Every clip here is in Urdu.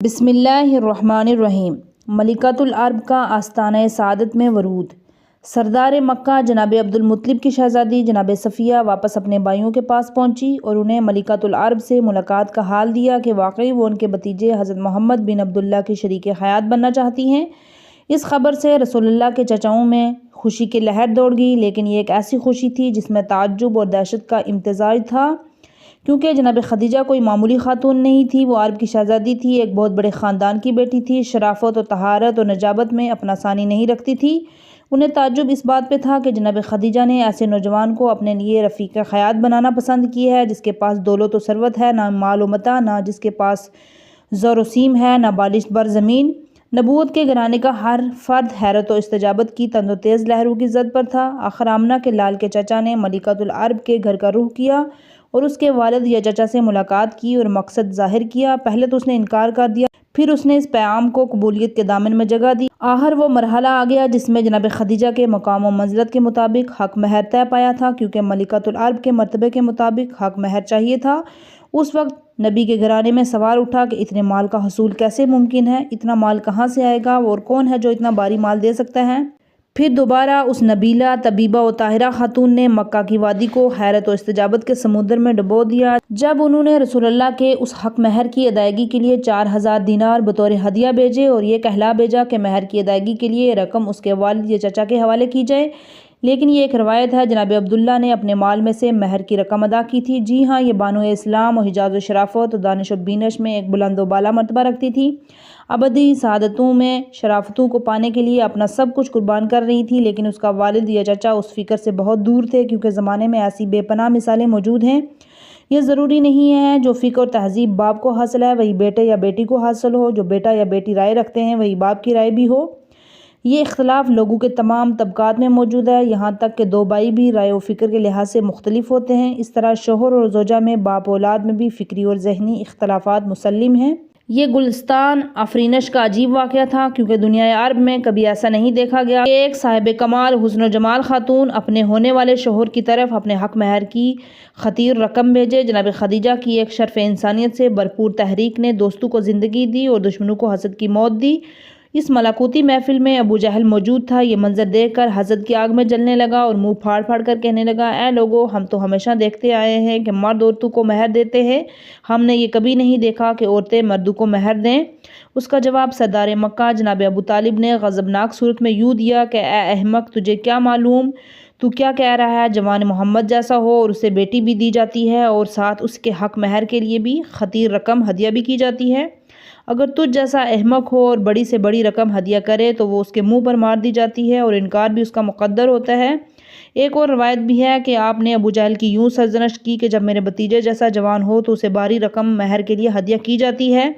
بسم اللہ الرحمن الرحیم۔ ملکۃ العرب کا آستانہ سعادت میں ورود۔ سردار مکہ جناب عبد المطلب کی شہزادی جناب صفیہ واپس اپنے بھائیوں کے پاس پہنچی اور انہیں ملکۃ العرب سے ملاقات کا حال دیا کہ واقعی وہ ان کے بھتیجے حضرت محمد بن عبداللہ کی شریک حیات بننا چاہتی ہیں۔ اس خبر سے رسول اللہ کے چچاؤں میں خوشی کی لہر دوڑ گئی، لیکن یہ ایک ایسی خوشی تھی جس میں تعجب اور دہشت کا امتزاج تھا، کیونکہ جناب خدیجہ کوئی معمولی خاتون نہیں تھی، وہ عرب کی شہزادی تھی، ایک بہت بڑے خاندان کی بیٹی تھی، شرافت و طہارت اور نجابت میں اپنا ثانی نہیں رکھتی تھی۔ انہیں تعجب اس بات پہ تھا کہ جناب خدیجہ نے ایسے نوجوان کو اپنے لیے رفیق حیات بنانا پسند کی ہے، جس کے پاس دولت و ثروت ہے، نہ مال و متاع، نہ جس کے پاس زر و سیم ہے، نہ بالش بر زمین۔ نبوت کے گھرانے کا ہر فرد حیرت و استجابت کی تند و تیز لہروں کی زد پر تھا۔ آخر آمنہ کے لال کے چچا نے ملکۃ العرب کے گھر کا رخ کیا اور اس کے والد یا چچا سے ملاقات کی اور مقصد ظاہر کیا۔ پہلے تو اس نے انکار کر دیا، پھر اس نے اس پیغام کو قبولیت کے دامن میں جگہ دی۔ آخر وہ مرحلہ آ گیا جس میں جناب خدیجہ کے مقام و منزلت کے مطابق حق مہر طے پایا تھا، کیونکہ ملکۃ العرب کے مرتبے کے مطابق حق مہر چاہیے تھا۔ اس وقت نبی کے گھرانے میں سوال اٹھا کہ اتنے مال کا حصول کیسے ممکن ہے؟ اتنا مال کہاں سے آئے گا اور کون ہے جو اتنا بھاری مال دے سکتا ہے؟ پھر دوبارہ اس نبیلہ، طیبہ و طاہرہ خاتون نے مکہ کی وادی کو حیرت و استجابت کے سمندر میں ڈبو دیا جب انہوں نے رسول اللہ کے اس حق مہر کی ادائیگی کے لیے 4000 دینار بطور ہدیہ بھیجے اور یہ کہلا بھیجا کہ مہر کی ادائیگی کے لیے یہ رقم اس کے والد یا چچا کے حوالے کی جائے۔ لیکن یہ ایک روایت ہے جناب عبداللہ نے اپنے مال میں سے مہر کی رقم ادا کی تھی۔ جی ہاں، یہ بانو اسلام و حجاز و شرافت و دانش و بینش میں ایک بلند و بالا مرتبہ رکھتی تھی، ابدی سعادتوں میں شرافتوں کو پانے کے لیے اپنا سب کچھ قربان کر رہی تھی، لیکن اس کا والد یا چچا اس فکر سے بہت دور تھے، کیونکہ زمانے میں ایسی بے پناہ مثالیں موجود ہیں۔ یہ ضروری نہیں ہے جو فکر اور تہذیب باپ کو حاصل ہے وہی بیٹے یا بیٹی کو حاصل ہو، جو بیٹا یا بیٹی رائے رکھتے ہیں وہی باپ کی رائے بھی ہو۔ یہ اختلاف لوگوں کے تمام طبقات میں موجود ہے، یہاں تک کہ دو بھائی بھی رائے و فکر کے لحاظ سے مختلف ہوتے ہیں۔ اس طرح شوہر اور زوجہ میں، باپ اولاد میں بھی فکری اور ذہنی اختلافات مسلم ہیں۔ یہ گلستان آفرینش کا عجیب واقعہ تھا، کیونکہ دنیا عرب میں کبھی ایسا نہیں دیکھا گیا کہ ایک صاحب کمال حسن و جمال خاتون اپنے ہونے والے شوہر کی طرف اپنے حق مہر کی خطیر رقم بھیجے۔ جناب خدیجہ کی ایک شرف انسانیت سے بھرپور تحریک نے دوستوں کو زندگی دی اور دشمنوں کو حسد کی موت دی۔ اس ملاقاتی محفل میں ابو جہل موجود تھا۔ یہ منظر دیکھ کر حسد کی آگ میں جلنے لگا اور منہ پھاڑ پھاڑ کر کہنے لگا، اے لوگو، ہم تو ہمیشہ دیکھتے آئے ہیں کہ مرد عورتوں کو مہر دیتے ہیں، ہم نے یہ کبھی نہیں دیکھا کہ عورتیں مردوں کو مہر دیں۔ اس کا جواب سردار مکہ جناب ابو طالب نے غضبناک صورت میں یوں دیا کہ اے احمق، تجھے کیا معلوم؟ تو کیا کہہ رہا ہے؟ جوان محمد جیسا ہو اور اسے بیٹی بھی دی جاتی ہے اور ساتھ اس کے حق مہر کے لیے بھی خطیر رقم ہدیہ بھی کی جاتی ہے۔ اگر تجھ جیسا احمق ہو اور بڑی سے بڑی رقم ہدیہ کرے تو وہ اس کے منہ پر مار دی جاتی ہے اور انکار بھی اس کا مقدر ہوتا ہے۔ ایک اور روایت بھی ہے کہ آپ نے ابو جہل کی یوں سرزنش کی کہ جب میرے بھتیجے جیسا جوان ہو تو اسے بھاری رقم مہر کے لیے ہدیہ کی جاتی ہے،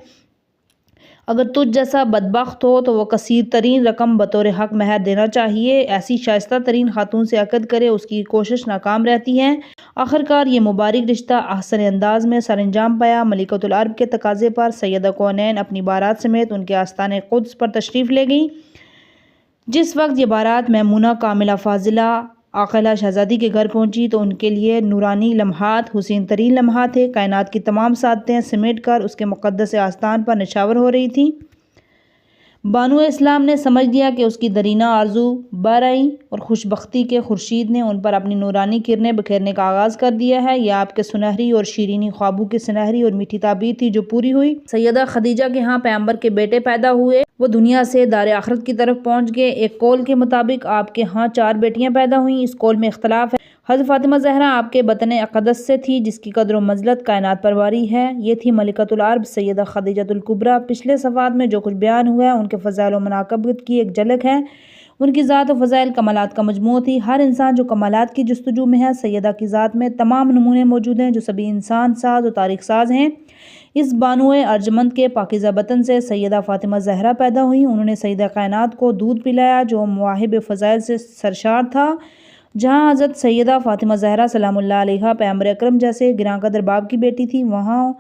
اگر تجھ جیسا بدبخت ہو تو وہ کثیر ترین رقم بطور حق مہر دینا چاہیے، ایسی شائستہ ترین خاتون سے عقد کرے، اس کی کوشش ناکام رہتی ہے۔ آخرکار یہ مبارک رشتہ احسن انداز میں سر انجام پایا۔ ملکۃ العرب کے تقاضے پر سیدہ کونین اپنی بارات سمیت ان کے آستانِ قدس پر تشریف لے گئیں۔ جس وقت یہ بارات میمونہ کاملہ فاضلہ عاقلہ شہزادی کے گھر پہنچی تو ان کے لیے نورانی لمحات، حسین ترین لمحات تھے۔ کائنات کی تمام سعادتیں سمیٹ کر اس کے مقدس آستان پر نچھاور ہو رہی تھیں۔ بانو اسلام نے سمجھ لیا کہ اس کی درینہ آرزو بر آئی اور خوش بختی کے خورشید نے ان پر اپنی نورانی کرنیں بکھیرنے کا آغاز کر دیا ہے۔ یہ آپ کے سنہری اور شیرینی خوابوں کی سنہری اور میٹھی تعبیر تھی جو پوری ہوئی۔ سیدہ خدیجہ کے ہاں پیغمبر کے بیٹے پیدا ہوئے، وہ دنیا سے دار آخرت کی طرف پہنچ گئے۔ ایک قول کے مطابق آپ کے ہاں 4 بیٹیاں پیدا ہوئیں، اس قول میں اختلاف ہے۔ حضرت فاطمہ زہرا آپ کے بطن اقدس سے تھی، جس کی قدر و منزلت کائنات پر واری ہے۔ یہ تھی ملکۃ العرب سیدہ خدیجہ الکبریٰ۔ پچھلے صفحات میں جو کچھ بیان ہوا ہے ان کے فضائل و مناقب کی ایک جھلک ہے۔ ان کی ذات و فضائل کمالات کا مجموعہ تھی۔ ہر انسان جو کمالات کی جستجو میں ہے، سیدہ کی ذات میں تمام نمونے موجود ہیں جو سبھی انسان ساز و تاریخ ساز ہیں۔ اس بانو ارجمند کے پاکیزہ بطن سے سیدہ فاطمہ زہرا پیدا ہوئیں۔ انہوں نے سیدہ کائنات کو دودھ پلایا جو مواہب فضائل سے سرشار تھا۔ جہاں حضرت سیدہ فاطمہ زہرا سلام اللہ علیہا پیغمبر اکرم جیسے گراں قدر باپ کی بیٹی تھی، وہاں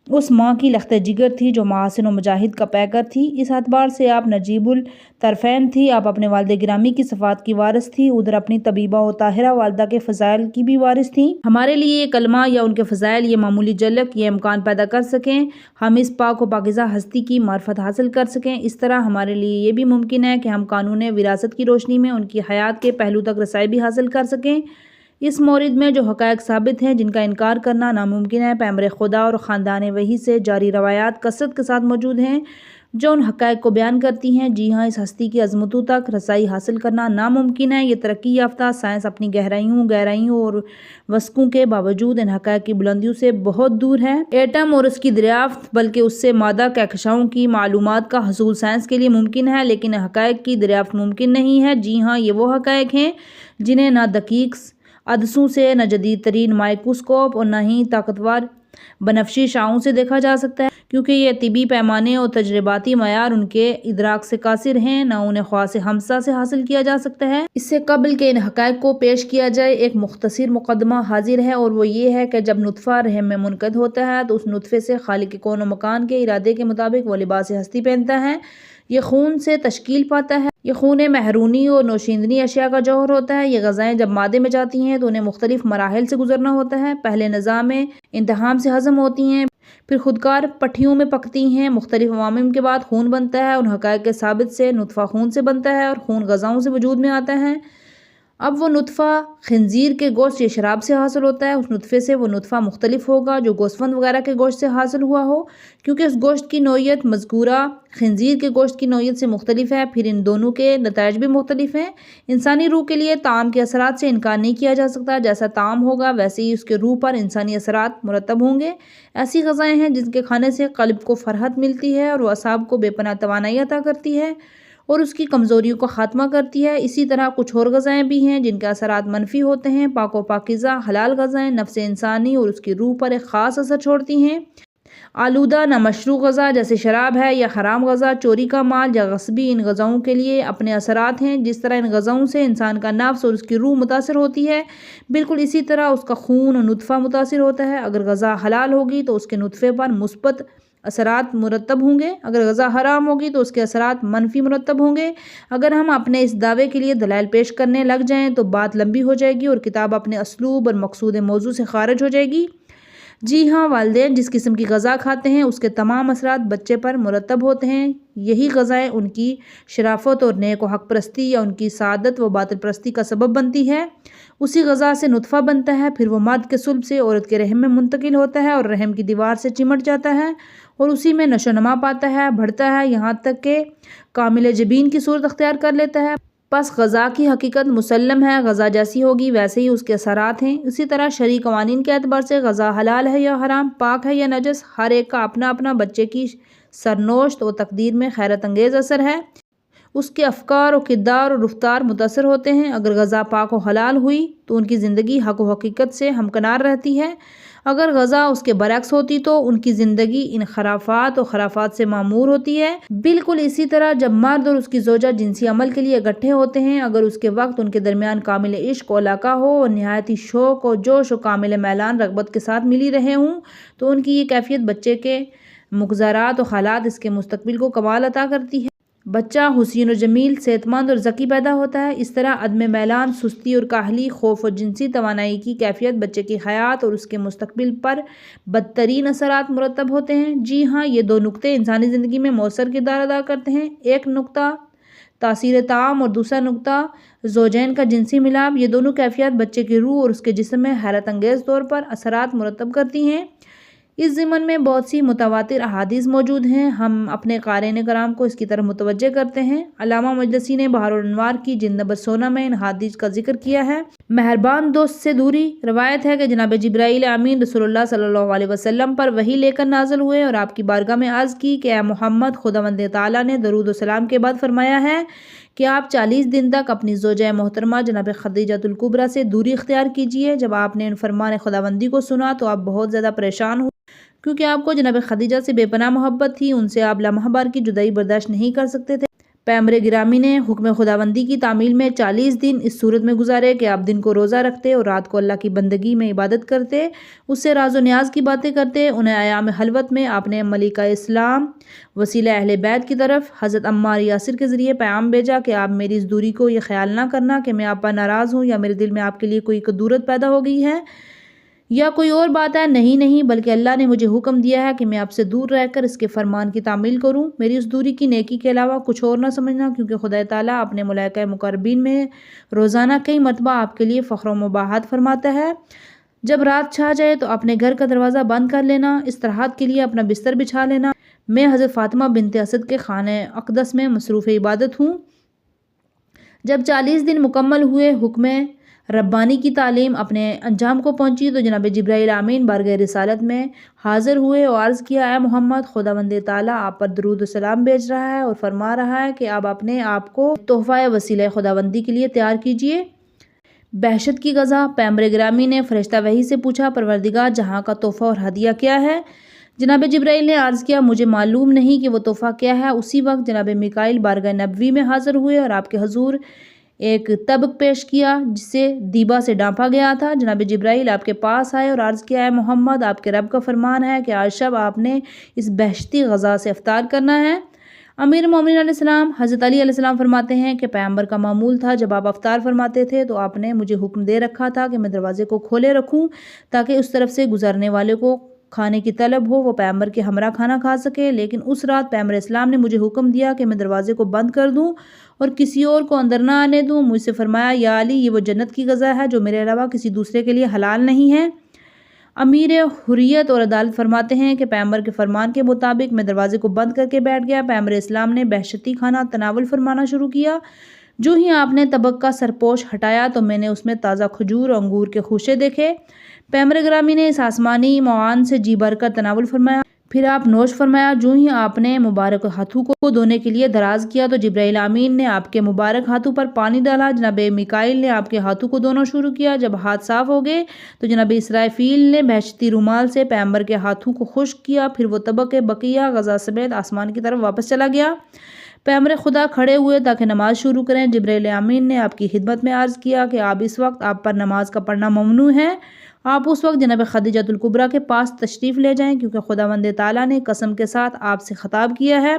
اس ماں کی لخت جگر تھی جو محاسن و مجاہد کا پیکر تھی۔ اس اعتبار سے آپ نجیب الطرفین تھی۔ آپ اپنے والد گرامی کی صفات کی وارث تھی، ادھر اپنی طیبہ و طاہرہ والدہ کے فضائل کی بھی وارث تھیں۔ ہمارے لیے یہ کلمہ یا ان کے فضائل یہ معمولی جھلک یہ امکان پیدا کر سکیں ہم اس پاک و پاکیزہ ہستی کی معرفت حاصل کر سکیں۔ اس طرح ہمارے لیے یہ بھی ممکن ہے کہ ہم قانون وراثت کی روشنی میں ان کی حیات کے پہلو تک رسائی بھی حاصل کر سکیں۔ اس مورد میں جو حقائق ثابت ہیں جن کا انکار کرنا ناممکن ہے، پیغمبر خدا اور خاندان وحی سے جاری روایات کثرت کے ساتھ موجود ہیں جو ان حقائق کو بیان کرتی ہیں۔ جی ہاں، اس ہستی کی عظمتوں تک رسائی حاصل کرنا ناممکن ہے۔ یہ ترقی یافتہ سائنس اپنی گہرائیوں اور وسعتوں کے باوجود ان حقائق کی بلندیوں سے بہت دور ہے۔ ایٹم اور اس کی دریافت بلکہ اس سے مادہ کہکشاؤں کی معلومات کا حصول سائنس کے لیے ممکن ہے، لیکن حقائق کی دریافت ممکن نہیں ہے۔ جی ہاں، یہ وہ حقائق ہیں جنہیں نہ دقیق عدسوں سے، نہ جدید ترین مائکروسکوپ اور نہ ہی طاقتور بنفشی شعاعوں سے دیکھا جا سکتا ہے، کیونکہ یہ طبی پیمانے اور تجرباتی معیار ان کے ادراک سے قاصر ہیں، نہ انہیں خواص ہمسا سے حاصل کیا جا سکتا ہے۔ اس سے قبل کہ ان حقائق کو پیش کیا جائے، ایک مختصر مقدمہ حاضر ہے، اور وہ یہ ہے کہ جب نطفہ رحم میں منقد ہوتا ہے تو اس نطفے سے خالق کون و مکان کے ارادے کے مطابق وہ لباس ہستی پہنتا ہے۔ یہ خون سے تشکیل پاتا ہے۔ یہ خون محرونی اور نوشیندنی اشیاء کا جوہر ہوتا ہے۔ یہ غذائیں جب معدے میں جاتی ہیں تو انہیں مختلف مراحل سے گزرنا ہوتا ہے۔ پہلے نظام انتحام سے ہضم ہوتی ہیں، پھر خودکار پٹھیوں میں پکتی ہیں۔ مختلف عوامل کے بعد خون بنتا ہے۔ ان حقائق کے ثابت سے نطفہ خون سے بنتا ہے اور خون غذاؤں سے وجود میں آتا ہے۔ اب وہ نطفہ خنزیر کے گوشت یا شراب سے حاصل ہوتا ہے۔ اس نطفے سے وہ نطفہ مختلف ہوگا جو گوسفند وغیرہ کے گوشت سے حاصل ہوا ہو، کیونکہ اس گوشت کی نوعیت مذکورہ خنزیر کے گوشت کی نوعیت سے مختلف ہے۔ پھر ان دونوں کے نتائج بھی مختلف ہیں۔ انسانی روح کے لیے طعام کے اثرات سے انکار نہیں کیا جا سکتا۔ جیسا طعام ہوگا ویسے ہی اس کے روح پر انسانی اثرات مرتب ہوں گے۔ ایسی غذائیں ہیں جن کے کھانے سے قلب کو فرحت ملتی ہے اور وہ اعصاب کو بے پناہ توانائی عطا کرتی ہے اور اس کی کمزوریوں کا خاتمہ کرتی ہے۔ اسی طرح کچھ اور غذائیں بھی ہیں جن کے اثرات منفی ہوتے ہیں۔ پاک و پاکیزہ حلال غذائیں نفس انسانی اور اس کی روح پر ایک خاص اثر چھوڑتی ہیں۔ آلودہ نامشروع غذا جیسے شراب ہے یا حرام غذا، چوری کا مال یا غصبی، ان غذاؤں کے لیے اپنے اثرات ہیں۔ جس طرح ان غذاؤں سے انسان کا نفس اور اس کی روح متاثر ہوتی ہے، بالکل اسی طرح اس کا خون اور نطفہ متاثر ہوتا ہے۔ اگر غذا حلال ہوگی تو اس کے نطفے پر مثبت اثرات مرتب ہوں گے، اگر غذا حرام ہوگی تو اس کے اثرات منفی مرتب ہوں گے۔ اگر ہم اپنے اس دعوے کے لیے دلائل پیش کرنے لگ جائیں تو بات لمبی ہو جائے گی اور کتاب اپنے اسلوب اور مقصود موضوع سے خارج ہو جائے گی۔ جی ہاں، والدین جس قسم کی غذا کھاتے ہیں اس کے تمام اثرات بچے پر مرتب ہوتے ہیں۔ یہی غذائیں ان کی شرافت اور نیک و حق پرستی یا ان کی سعادت و باطل پرستی کا سبب بنتی ہے۔ اسی غذا سے نطفہ بنتا ہے، پھر وہ مرد کے صلب سے عورت کے رحم میں منتقل ہوتا ہے اور رحم کی دیوار سے چمٹ جاتا ہے اور اسی میں نشو و نما پاتا ہے، بڑھتا ہے، یہاں تک کہ کامل جبین کی صورت اختیار کر لیتا ہے۔ پس غذا کی حقیقت مسلم ہے، غذا جیسی ہوگی ویسے ہی اس کے اثرات ہیں۔ اسی طرح شرعی قوانین کے اعتبار سے غذا حلال ہے یا حرام، پاک ہے یا نجس، ہر ایک کا اپنا اپنا بچے کی سرنوشت و تقدیر میں حیرت انگیز اثر ہے۔ اس کے افکار و کردار و رفتار متاثر ہوتے ہیں۔ اگر غذا پاک و حلال ہوئی تو ان کی زندگی حق و حقیقت سے ہمکنار رہتی ہے۔ اگر غذا اس کے برعکس ہوتی تو ان کی زندگی ان خرافات و خرافات سے معمور ہوتی ہے۔ بالکل اسی طرح جب مرد اور اس کی زوجہ جنسی عمل کے لیے اکٹھے ہوتے ہیں، اگر اس کے وقت ان کے درمیان کامل عشق و علاقہ ہو اور نہایتی شوق و جوش و کامل میلان رغبت کے ساتھ ملی رہے ہوں تو ان کی یہ کیفیت بچے کے مقررات و حالات اس کے مستقبل کو کمال عطا کرتی ہے۔ بچہ حسین و جمیل، صحت مند اور ذکی پیدا ہوتا ہے۔ اس طرح عدم میلان، سستی اور کاہلی، خوف اور جنسی توانائی کی کیفیت بچے کی حیات اور اس کے مستقبل پر بدترین اثرات مرتب ہوتے ہیں۔ جی ہاں، یہ دو نقطے انسانی زندگی میں مؤثر کردار ادا کرتے ہیں۔ ایک نقطہ تاثیر طعام اور دوسرا نقطہ زوجین کا جنسی ملاپ۔ یہ دونوں کیفیات بچے کی روح اور اس کے جسم میں حیرت انگیز طور پر اثرات مرتب کرتی ہیں۔ اس ضمن میں بہت سی متواتر احادیث موجود ہیں۔ ہم اپنے قارئین کرام کو اس کی طرف متوجہ کرتے ہیں۔ علامہ مجلسی نے بحر الانوار کی جلد نمبر 16 میں ان احادیث کا ذکر کیا ہے۔ مہربان دوست سے دوری۔ روایت ہے کہ جناب جبرائیل امین رسول اللہ صلی اللہ علیہ وسلم پر وحی لے کر نازل ہوئے اور آپ کی بارگاہ میں عرض کی کہ اے محمد، خداوند تعالیٰ نے درود و سلام کے بعد فرمایا ہے کہ آپ 40 دن تک اپنی زوجہ محترمہ جناب خدیجہ الکبریٰ سے دوری اختیار کیجیے۔ جب آپ نے ان فرمان خداوندی کو سنا تو آپ بہت زیادہ پریشان ہوئے، کیونکہ آپ کو جناب خدیجہ سے بے پناہ محبت تھی، ان سے آپ لمحہ بھر کی جدائی برداشت نہیں کر سکتے تھے۔ پیمبر گرامی نے حکم خداوندی کی تعمیل میں 40 دن اس صورت میں گزارے کہ آپ دن کو روزہ رکھتے اور رات کو اللہ کی بندگی میں عبادت کرتے، اس سے راز و نیاز کی باتیں کرتے۔ انہیں ایام خلوت میں آپ نے ملکہ اسلام وسیلہ اہل بیت کی طرف حضرت عمار یاسر کے ذریعے پیغام بھیجا کہ آپ میری اس دوری کو یہ خیال نہ کرنا کہ میں آپ پر ناراض ہوں یا میرے دل میں آپ کے لیے کوئی کدورت پیدا ہو گئی ہے یا کوئی اور بات ہے۔ نہیں، بلکہ اللہ نے مجھے حکم دیا ہے کہ میں آپ سے دور رہ کر اس کے فرمان کی تعمیل کروں۔ میری اس دوری کی نیکی کے علاوہ کچھ اور نہ سمجھنا، کیونکہ خدا تعالیٰ اپنے ملائکہ مقربین میں روزانہ کئی مرتبہ آپ کے لیے فخر و مباحت فرماتا ہے۔ جب رات چھا جائے تو اپنے گھر کا دروازہ بند کر لینا، استراحت کے لیے اپنا بستر بچھا لینا۔ میں حضرت فاطمہ بنت اسد کے خانہ اقدس میں مصروف عبادت ہوں۔ جب 40 دن مکمل ہوئے، حکم ربانی کی تعلیم اپنے انجام کو پہنچی تو جناب جبرائیل امین بارگاہ رسالت میں حاضر ہوئے اور عرض کیا، اے محمد، خداوند تعالیٰ آپ پر درود و سلام بھیج رہا ہے اور فرما رہا ہے کہ آپ اپنے آپ کو تحفہ وسیلہ خداوندی کے لیے تیار کیجئے۔ بہشت کی غذا۔ پیمبر گرامی نے فرشتہ وحی سے پوچھا، پروردگار جہاں کا تحفہ اور ہدیہ کیا ہے؟ جناب جبرائیل نے عرض کیا، مجھے معلوم نہیں کہ وہ تحفہ کیا ہے۔ اسی وقت جناب میکائیل بارگاہ نبوی میں حاضر ہوئے اور آپ کے حضور ایک طبق پیش کیا جسے دیبا سے ڈانپا گیا تھا۔ جناب جبرائیل آپ کے پاس آئے اور عرض کیا، اے محمد، آپ کے رب کا فرمان ہے کہ آج شب آپ نے اس بہشتی غذا سے افطار کرنا ہے۔ امیر مومنین علیہ السلام حضرت علی علیہ السلام فرماتے ہیں کہ پیغمبر کا معمول تھا جب آپ افطار فرماتے تھے تو آپ نے مجھے حکم دے رکھا تھا کہ میں دروازے کو کھولے رکھوں تاکہ اس طرف سے گزرنے والے کو کھانے کی طلب ہو وہ پیغمبر کے ہمراہ کھانا کھا سکے، لیکن اس رات پیغمبر اسلام نے مجھے حکم دیا کہ میں دروازے کو بند کر دوں اور کسی اور کو اندر نہ آنے دوں۔ مجھ سے فرمایا، یا علی، یہ وہ جنت کی غذا ہے جو میرے علاوہ کسی دوسرے کے لیے حلال نہیں ہے۔ امیر حریت اور عدالت فرماتے ہیں کہ پیغمبر کے فرمان کے مطابق میں دروازے کو بند کر کے بیٹھ گیا۔ پیغمبر اسلام نے بہشتی کھانا تناول فرمانا شروع کیا۔ جو ہی آپ نے طبق کا سرپوش ہٹایا تو میں نے اس میں تازہ کھجور اور انگور کے خوشے دیکھے۔ پیغمبر گرامی نے اس آسمانی معان سے جی بھر کر تناول فرمایا، پھر آپ نوش فرمایا۔ جو ہی آپ نے مبارک ہاتھوں کو دھونے کے لیے دراز کیا تو جبرائیل امین نے آپ کے مبارک ہاتھوں پر پانی ڈالا۔ جناب میکائیل نے آپ کے ہاتھوں کو دھونا شروع کیا۔ جب ہاتھ صاف ہو گئے تو جناب اسرافیل نے بہشتی رومال سے پیغمبر کے ہاتھوں کو خشک کیا، پھر وہ طبق بقیہ غذا سمیت آسمان کی طرف واپس چلا گیا۔ پیغمبر خدا کھڑے ہوئے تاکہ نماز شروع کریں۔ جبرائیل امین نے آپ کی خدمت میں عرض کیا کہ اس وقت آپ پر نماز کا پڑھنا ممنوع ہے، آپ اس وقت جناب خدیجہ الکبریٰ کے پاس تشریف لے جائیں، کیونکہ خداوند تعالیٰ نے قسم کے ساتھ آپ سے خطاب کیا ہے،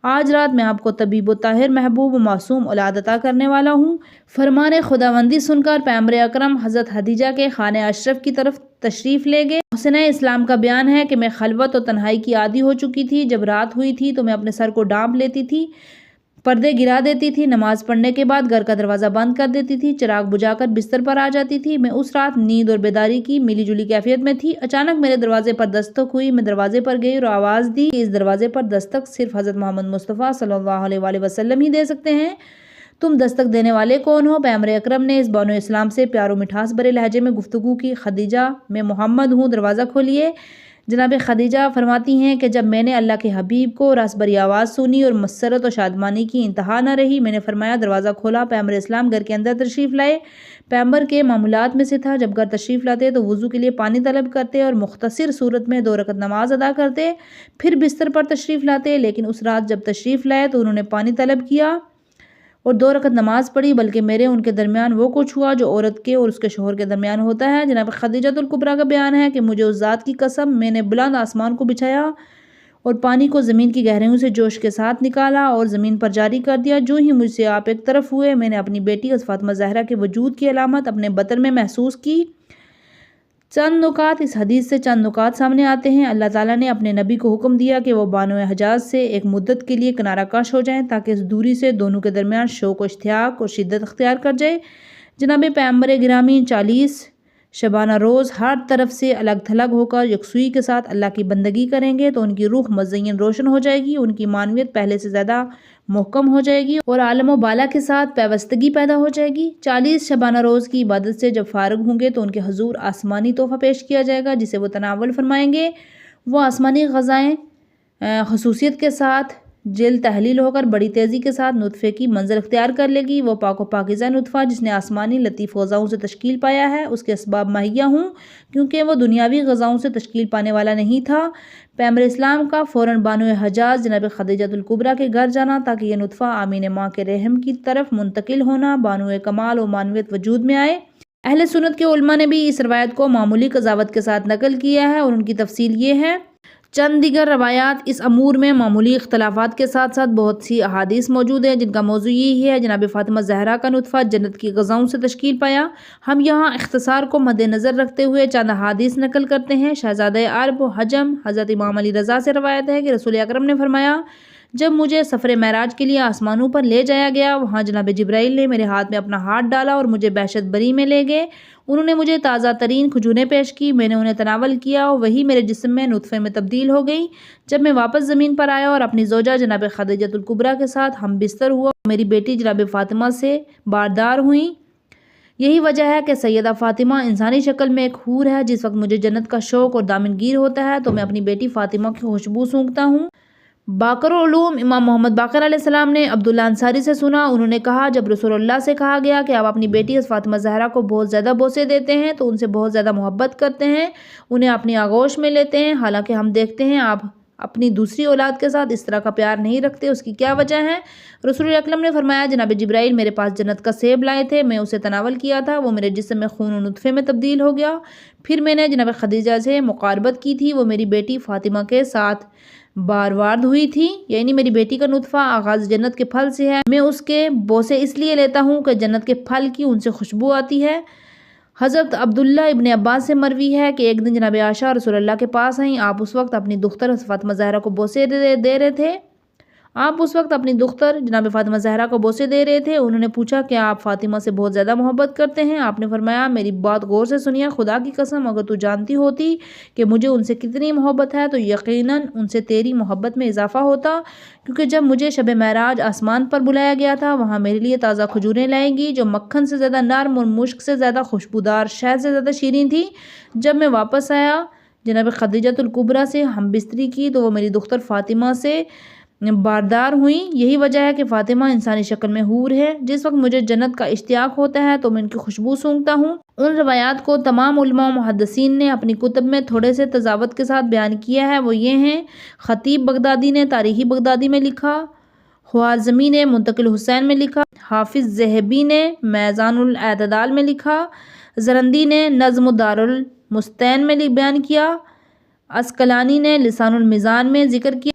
آج رات میں آپ کو طبیب و طاہر محبوب و معصوم اولاد عطا کرنے والا ہوں۔ فرمان خداوندی سن کر پیغمبر اکرم حضرت خدیجہ کے خانہ اشرف کی طرف تشریف لے گئے۔ حسنِ اسلام کا بیان ہے کہ میں خلوت و تنہائی کی عادی ہو چکی تھی۔ جب رات ہوئی تھی تو میں اپنے سر کو ڈانپ لیتی تھی، پردے گرا دیتی تھی، نماز پڑھنے کے بعد گھر کا دروازہ بند کر دیتی تھی، چراغ بجھا کر بستر پر آ جاتی تھی۔ میں اس رات نیند اور بیداری کی ملی جلی کیفیت میں تھی۔ اچانک میرے دروازے پر دستک ہوئی۔ میں دروازے پر گئی اور آواز دی کہ اس دروازے پر دستک صرف حضرت محمد مصطفیٰ صلی اللہ علیہ وآلہ وسلم ہی دے سکتے ہیں۔ تم دستک دینے والے کون ہو؟ پیغمبر اکرم نے اس بانو اسلام سے پیار و مٹھاس بھرے لہجے میں گفتگو کی، خدیجہ، میں محمد ہوں، دروازہ کھولیے۔ جناب خدیجہ فرماتی ہیں کہ جب میں نے اللہ کے حبیب کو رس بھری آواز سنی اور مسرت و شادمانی کی انتہا نہ رہی، میں نے فرمایا، دروازہ کھولا۔ پیغمبر اسلام گھر کے اندر تشریف لائے۔ پیغمبر کے معمولات میں سے تھا جب گھر تشریف لاتے تو وضو کے لیے پانی طلب کرتے اور مختصر صورت میں 2 رکعت نماز ادا کرتے، پھر بستر پر تشریف لاتے۔ لیکن اس رات جب تشریف لائے تو انہوں نے پانی طلب کیا اور 2 رکعت نماز پڑھی، بلکہ میرے ان کے درمیان وہ کچھ ہوا جو عورت کے اور اس کے شوہر کے درمیان ہوتا ہے۔ جناب خدیجہ الکبریٰ کا بیان ہے کہ مجھے اس ذات کی قسم، میں نے بلند آسمان کو بچھایا اور پانی کو زمین کی گہرائیوں سے جوش کے ساتھ نکالا اور زمین پر جاری کر دیا۔ جو ہی مجھ سے آپ ایک طرف ہوئے، میں نے اپنی بیٹی فاطمہ زہرا کے وجود کی علامت اپنے بطن میں محسوس کی۔ چند نکات، اس حدیث سے چند نکات سامنے آتے ہیں۔ اللہ تعالیٰ نے اپنے نبی کو حکم دیا کہ وہ بانو حجاز سے ایک مدت کے لیے کنارہ کش ہو جائیں تاکہ اس دوری سے دونوں کے درمیان شوق و اشتیاق اور شدت اختیار کر جائے۔ جناب پیغمبر گرامی 40 شبانہ روز ہر طرف سے الگ تھلگ ہو کر یکسوئی کے ساتھ اللہ کی بندگی کریں گے تو ان کی روح مزین روشن ہو جائے گی، ان کی معنویت پہلے سے زیادہ محکم ہو جائے گی اور عالم و بالا کے ساتھ پیوستگی پیدا ہو جائے گی۔ 40 شبانہ روز کی عبادت سے جب فارغ ہوں گے تو ان کے حضور آسمانی تحفہ پیش کیا جائے گا جسے وہ تناول فرمائیں گے۔ وہ آسمانی غذائیں خصوصیت کے ساتھ جلد تحلیل ہو کر بڑی تیزی کے ساتھ نطفے کی منزل اختیار کر لے گی۔ وہ پاک و پاکیزہ نطفہ جس نے آسمانی لطیف غذاؤں سے تشکیل پایا ہے، اس کے اسباب مہیا ہوں، کیونکہ وہ دنیاوی غذاؤں سے تشکیل پانے والا نہیں تھا۔ پیغمبر اسلام کا فوراً بانو حجاز جناب خدیجۃ الکبریٰ کے گھر جانا تاکہ یہ نطفہ آمین ماں کے رحم کی طرف منتقل ہونا بانو کمال و معنویت وجود میں آئے۔ اہل سنت کے علماء نے بھی اس روایت کو معمولی قضاوت کے ساتھ نقل کیا ہے اور ان کی تفصیل یہ ہے۔ چند دیگر روایات اس امور میں معمولی اختلافات کے ساتھ ساتھ بہت سی احادیث موجود ہیں جن کا موضوع یہی ہے جناب فاطمہ زہرا کا نطفہ جنت کی غذاؤں سے تشکیل پایا۔ ہم یہاں اختصار کو مد نظر رکھتے ہوئے چند احادیث نقل کرتے ہیں۔ شہزادہ عرب و حجم حضرت امام علی رضا سے روایت ہے کہ رسول اکرم نے فرمایا، جب مجھے سفر معراج کے لیے آسمانوں پر لے جایا گیا، وہاں جناب جبرائیل نے میرے ہاتھ میں اپنا ہاتھ ڈالا اور مجھے بہشت بری میں لے گئے۔ انہوں نے مجھے تازہ ترین کھجوریں پیش کی، میں نے انہیں تناول کیا اور وہی میرے جسم میں نطفے میں تبدیل ہو گئی۔ جب میں واپس زمین پر آیا اور اپنی زوجہ جناب خدیجۃ الکبریٰ کے ساتھ ہم بستر ہوا، میری بیٹی جناب فاطمہ سے باردار ہوئیں۔ یہی وجہ ہے کہ سیدہ فاطمہ انسانی شکل میں ایک حور ہے۔ جس وقت مجھے جنت کا شوق اور دامنگیر ہوتا ہے تو میں اپنی بیٹی فاطمہ کی خوشبو سونگھتا ہوں۔ باقر العلوم امام محمد باقر علیہ السلام نے عبداللہ انصاری سے سنا، انہوں نے کہا جب رسول اللہ سے کہا گیا کہ آپ اپنی بیٹی فاطمہ زہرا کو بہت زیادہ بوسے دیتے ہیں تو ان سے بہت زیادہ محبت کرتے ہیں، انہیں اپنی آغوش میں لیتے ہیں، حالانکہ ہم دیکھتے ہیں آپ اپنی دوسری اولاد کے ساتھ اس طرح کا پیار نہیں رکھتے، اس کی کیا وجہ ہے؟ رسول اکرم نے فرمایا، جناب جبرائیل میرے پاس جنت کا سیب لائے تھے، میں اسے تناول کیا تھا، وہ میرے جسم میں خون و نطفے میں تبدیل ہو گیا۔ پھر میں نے جناب خدیجہ سے مقاربت کی تھی، وہ میری بیٹی فاطمہ کے ساتھ باروارد ہوئی تھی، یعنی میری بیٹی کا نطفہ آغاز جنت کے پھل سے ہے، میں اس کے بوسے اس لیے لیتا ہوں کہ جنت کے پھل کی ان سے خوشبو آتی ہے۔ حضرت عبداللہ ابن عباس سے مروی ہے کہ ایک دن جناب عائشہ رسول اللہ کے پاس آئیں، آپ اس وقت اپنی دختر فاطمہ زہرا کو بوسے دے رہے تھے۔ انہوں نے پوچھا کہ آپ فاطمہ سے بہت زیادہ محبت کرتے ہیں؟ آپ نے فرمایا، میری بات غور سے سنیے، خدا کی قسم اگر تو جانتی ہوتی کہ مجھے ان سے کتنی محبت ہے تو یقیناً ان سے تیری محبت میں اضافہ ہوتا، کیونکہ جب مجھے شب معراج آسمان پر بلایا گیا تھا وہاں میرے لیے تازہ کھجوریں لائیں گی جو مکھن سے زیادہ نرم اور مشک سے زیادہ خوشبودار، شہد سے زیادہ شیریں تھی۔ جب میں واپس آیا جناب خدیجۃ الکبریٰ سے ہم بستری کی تو وہ میری دختر فاطمہ سے باردار ہوئیں۔ یہی وجہ ہے کہ فاطمہ انسانی شکل میں حور ہے۔ جس وقت مجھے جنت کا اشتیاق ہوتا ہے تو میں ان کی خوشبو سونگھتا ہوں۔ ان روایات کو تمام علماء و محدثین نے اپنی کتب میں تھوڑے سے تضابط کے ساتھ بیان کیا ہے، وہ یہ ہیں: خطیب بغدادی نے تاریخ بغدادی میں لکھا، خوارزمی نے منتقل حسین میں لکھا، حافظ ذہبی نے میزان الاعتدال میں لکھا، زرندی نے نظم دار المستین میں بیان کیا، عسقلانی نے لسان المیزان میں ذکر کیا۔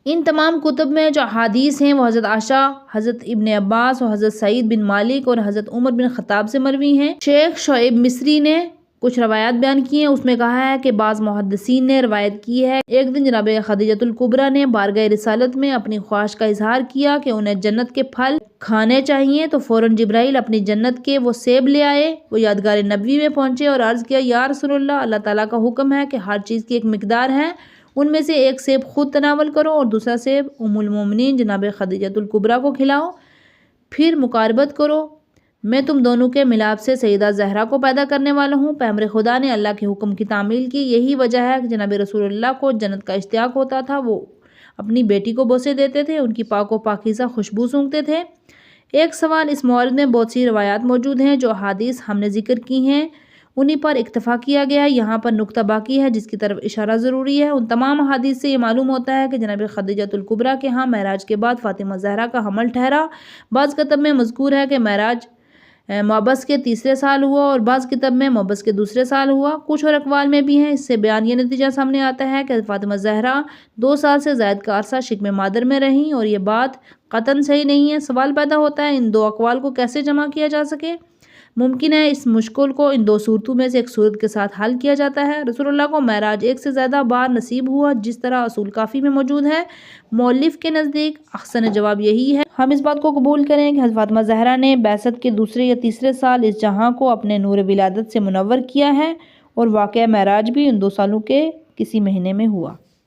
ان تمام کتب میں جو احادیث ہیں وہ حضرت عائشہ، حضرت ابن عباس اور حضرت سعید بن مالک اور حضرت عمر بن خطاب سے مروی ہیں۔ شیخ شعیب مصری نے کچھ روایات بیان کی ہیں، اس میں کہا ہے کہ بعض محدثین نے روایت کی ہے ایک دن جناب خدیجۃ الکبریٰ نے بارگاہ رسالت میں اپنی خواہش کا اظہار کیا کہ انہیں جنت کے پھل کھانے چاہیے، تو فوراً جبرائیل اپنی جنت کے وہ سیب لے آئے۔ وہ یادگار نبوی میں پہنچے اور عرض کیا، یا رسول اللہ، اللہ تعالیٰ کا حکم ہے کہ ہر چیز کی ایک مقدار ہے، ان میں سے ایک سیب خود تناول کرو اور دوسرا سیب ام المومنین جناب خدیجۃ الکبریٰ کو کھلاؤ، پھر مقاربت کرو، میں تم دونوں کے ملاپ سے سیدہ زہرا کو پیدا کرنے والا ہوں۔ پیغمبر خدا نے اللہ کے حکم کی تعمیل کی۔ یہی وجہ ہے کہ جناب رسول اللہ کو جنت کا اشتیاق ہوتا تھا، وہ اپنی بیٹی کو بوسے دیتے تھے، ان کی پاک و پاکیزہ خوشبو سونگھتے تھے۔ ایک سوال، اس مورد میں بہت سی روایات موجود ہیں، جو احادیث ہم نے ذکر کی ہیں انہی پر اکتفا کیا گیا ہے، یہاں پر نکتہ باقی ہے جس کی طرف اشارہ ضروری ہے۔ ان تمام احادیث سے یہ معلوم ہوتا ہے کہ جناب خدیجۃ الکبریٰ کے ہاں معراج کے بعد فاطمہ زہرا کا حمل ٹھہرا۔ بعض کتب میں مذکور ہے کہ معراج موبس کے تیسرے سال ہوا اور بعض کتب میں موبس کے دوسرے سال ہوا۔ کچھ اور اقوال میں بھی ہیں۔ اس سے بیان یہ نتیجہ سامنے آتا ہے کہ فاطمہ زہرا 2 سال سے زائد کا عرصہ شکم مادر میں رہیں اور یہ بات قطعاً صحیح نہیں ہے۔ سوال پیدا ہوتا ہے ان 2 اقوال کو کیسے جمع کیا جا سکے؟ ممکن ہے اس مشکل کو ان 2 صورتوں میں سے ایک صورت کے ساتھ حل کیا جاتا ہے۔ رسول اللہ کو معراج 1 سے زیادہ بار نصیب ہوا، جس طرح اصول کافی میں موجود ہے۔ مؤلف کے نزدیک احسن جواب یہی ہے۔ ہم اس بات کو قبول کریں کہ حضرت فاطمہ زہرا نے بعثت کے 2 یا تیسرے سال اس جہاں کو اپنے نور ولادت سے منور کیا ہے، اور واقعہ معراج بھی ان 2 سالوں کے کسی مہینے میں ہوا۔